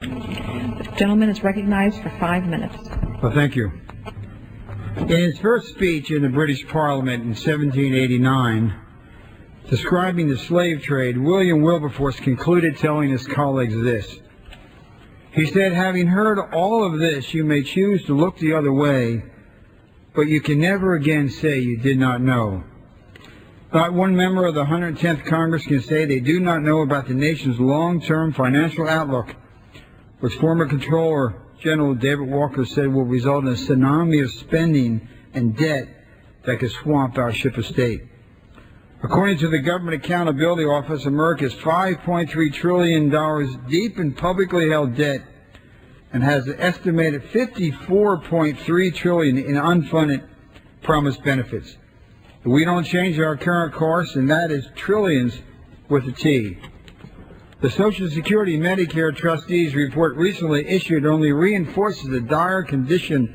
The gentleman is recognized for 5 minutes. Well, thank you. In his first speech in the British Parliament in 1789, describing the slave trade, William Wilberforce concluded telling his colleagues this. He said, "Having heard all of this, you may choose to look the other way, but you can never again say you did not know." Not one member of the 110th Congress can say they do not know about the nation's long-term financial outlook, which former Comptroller General David Walker said will result in a tsunami of spending and debt that could swamp our ship of state. According to the Government Accountability Office, America is $5.3 trillion deep in publicly held debt and has an estimated $54.3 trillion in unfunded promised benefits. If we don't change our current course, and that is trillions with a T. The Social Security Medicare Trustees report recently issued only reinforces the dire condition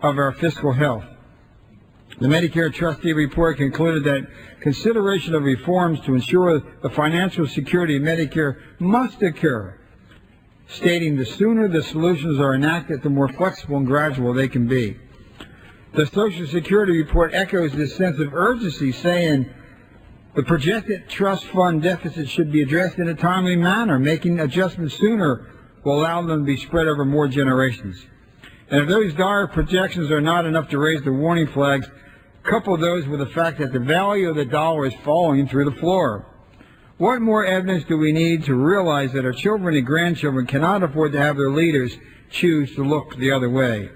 of our fiscal health. The Medicare Trustee report concluded that consideration of reforms to ensure the financial security of Medicare must occur, stating the sooner the solutions are enacted, the more flexible and gradual they can be. The Social Security report echoes this sense of urgency, saying the projected trust fund deficit should be addressed in a timely manner. Making adjustments sooner will allow them to be spread over more generations. And if those dire projections are not enough to raise the warning flags, couple those with the fact that the value of the dollar is falling through the floor. What more evidence do we need to realize that our children and grandchildren cannot afford to have their leaders choose to look the other way?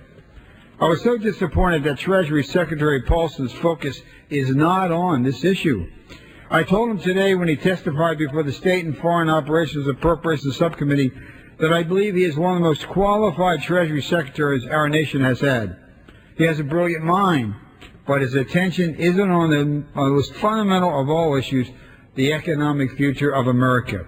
I was so disappointed that Treasury Secretary Paulson's focus is not on this issue. I told him today when he testified before the State and Foreign Operations Appropriations Subcommittee that I believe he is one of the most qualified Treasury Secretaries our nation has had. He has a brilliant mind, but his attention isn't on the most fundamental of all issues, the economic future of America.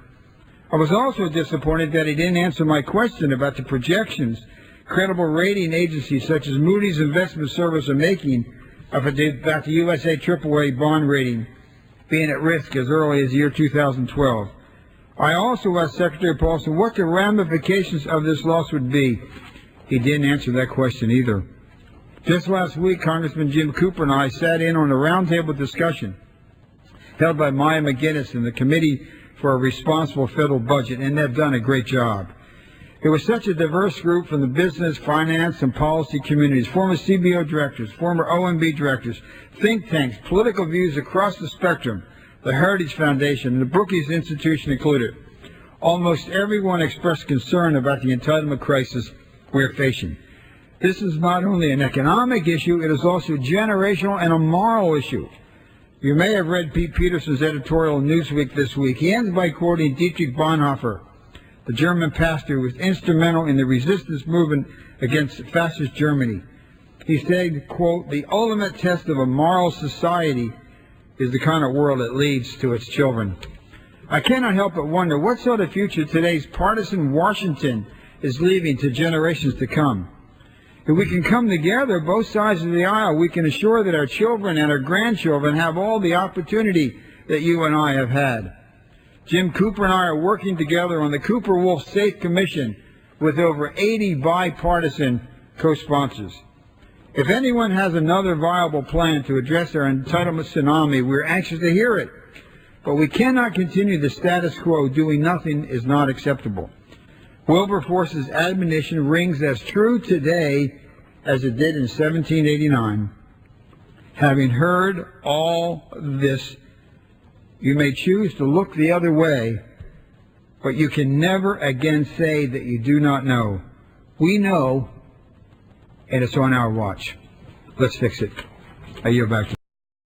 I was also disappointed that he didn't answer my question about the projections credible rating agencies such as Moody's Investment Service are making about the USA AAA bond rating being at risk as early as the year 2012. I also asked Secretary Paulson what the ramifications of this loss would be. He didn't answer that question either. Just last week, Congressman Jim Cooper and I sat in on a roundtable discussion held by Maya McGinnis in the Committee for a Responsible Federal Budget, and they've done a great job. It was such a diverse group from the business, finance, and policy communities, former CBO directors, former OMB directors, think tanks, political views across the spectrum, the Heritage Foundation, and the Brookings Institution included. Almost everyone expressed concern about the entitlement crisis we're facing. This is not only an economic issue, it is also generational and a moral issue. You may have read Pete Peterson's editorial in Newsweek this week. He ends by quoting Dietrich Bonhoeffer, the German pastor who was instrumental in the resistance movement against fascist Germany. He said, quote, "The ultimate test of a moral society is the kind of world it leads to its children." I cannot help but wonder what sort of future today's partisan Washington is leaving to generations to come. If we can come together, both sides of the aisle, we can assure that our children and our grandchildren have all the opportunity that you and I have had. Jim Cooper and I are working together on the Cooper-Wolf Safe Commission with over 80 bipartisan co-sponsors. If anyone has another viable plan to address our entitlement tsunami, we're anxious to hear it. But we cannot continue the status quo. Doing nothing is not acceptable. Wilberforce's admonition rings as true today as it did in 1789. Having heard all this, you may choose to look the other way, but you can never again say that you do not know. We know, and it's on our watch. Let's fix it. I yield back to you.